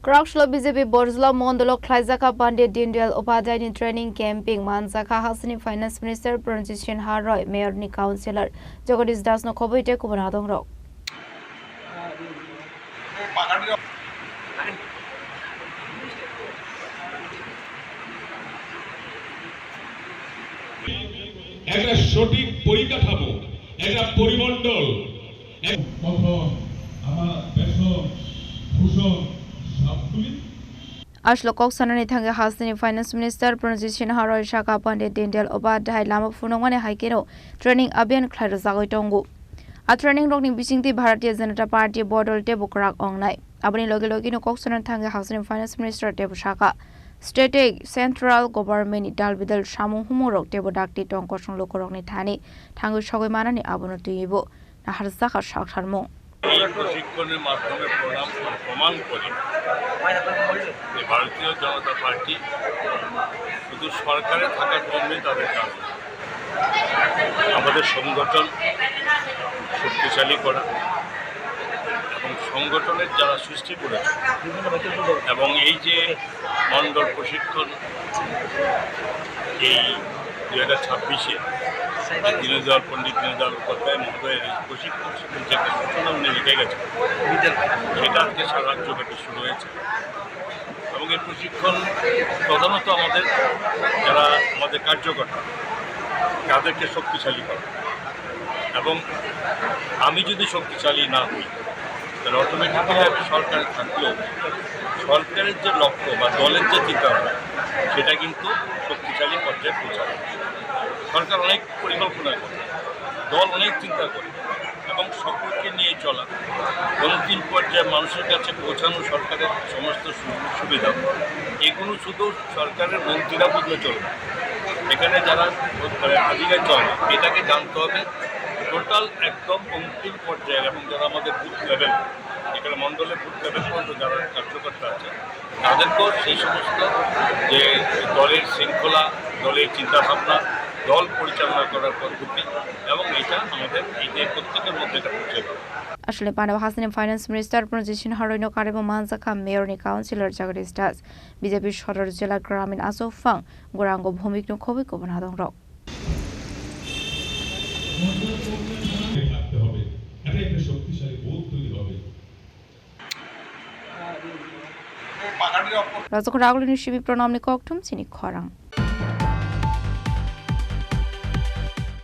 Krakshlo BJP Borzla Mondolo Klaizaka Pandit Dindel Upadhyay training camping Manzaka Hasani Finance Minister Pranjit Sinha Roy Mayor ni Councillor Jagadish Das no khoboite kubanadong rok একটা সঠিক পরিকাঠামো একটা পরিমণ্ডল আমার বেতন ভূষণ সবগুলি Ashlo Koksanani Thange Hasani Finance Minister Pranjit Sinha Roy Shaka Pandit Dindel Upadhyay Lama Phunongmane Haikeno training abhiyan khlairo jagoi tongo a training rokni bisingti Bharatiya Janata Party Bodol Tebukrak Ongnai aboni loge loge no Koksanani Thange Hasani Finance Minister Tebu Shaka State Central Government Dal Bidal Samung Humorok Tebu Dakti Tongkosong Lokorokni Thani Thangu Shogoi Manani Abono Tuibo na Harzaka Shaksharmo প্রশিক্ষণের মাধ্যমে প্রমাণ করে ভারতীয় জনতা party শুধু সরকারে থাকার জন্যই তাদের কাজ আমাদের সংগঠন শক্তিশালী করা এবং সংগঠনের যারা সৃষ্টি করেছে এবং এই যে মণ্ডল প্রশিক্ষণ এই 2026-এ দীনদয়াল পণ্ডিত দীনদয়াল উপাধ্যায় মহোদয়ের এই প্রশিক্ষণ যে একটা সূচনা উনি রেখে গেছে সেটা আজকে সারা রাজ্যব্যাপী শুরু হয়েছে এবং এই প্রশিক্ষণ প্রধানত যারা আমাদের কার্যকর্তা তাদেরকে শক্তিশালী করে এবং আমি যদি শক্তিশালী না হই তাহলে অটোমেটিক্যালি আমি সরকারে থাকলেও সরকারের যে লক্ষ্য বা দলের যে চিন্তাভাবনা সেটা কিন্তু শক্তিশালী পর্যায়ে পৌঁছাবে সরকার অনেক পরিকল্পনা করে দল অনেক চিন্তা করে এবং সকলকে নিয়ে চলা অন্তিম পর্যায়ে মানুষের কাছে পৌঁছানো সরকারের সমস্ত সুবিধা এগুলো শুধু সরকারের মন্ত্রীরা বুঝলে চলবে এখানে যারা আধিকারিক চলে এটাকে জানতে হবে টোটাল একদম অন্তিম পর্যায়ে এবং যারা আমাদের বুথ লেভেল এখানে মণ্ডলের বুথ লেভেল পর্যন্ত যারা কার্যকর্তা আছে তাদেরকেও সেই সমস্ত যে দলের শৃঙ্খলা দলের চিন্তাভাবনা দল পরিচালনা করার পদ্ধতি এবং এটা আমাদের এই যে প্রত্যেকের মধ্যে এটা পৌঁছে দেবে Ashle Panav Hasani Finance Minister Pranjit Sinha Roy no Karebo Manzaka Mayor ni Councillor Jagadish Das BJP Shodor Jela Gramin Asofang Gorango Bhumik no khoboi kubanadong rok থাকতে হবে এটা একটা শক্তিশালী বোধ তৈরি হবে Razok Ragulini Shibi Pranamni Koktum Sini Khorang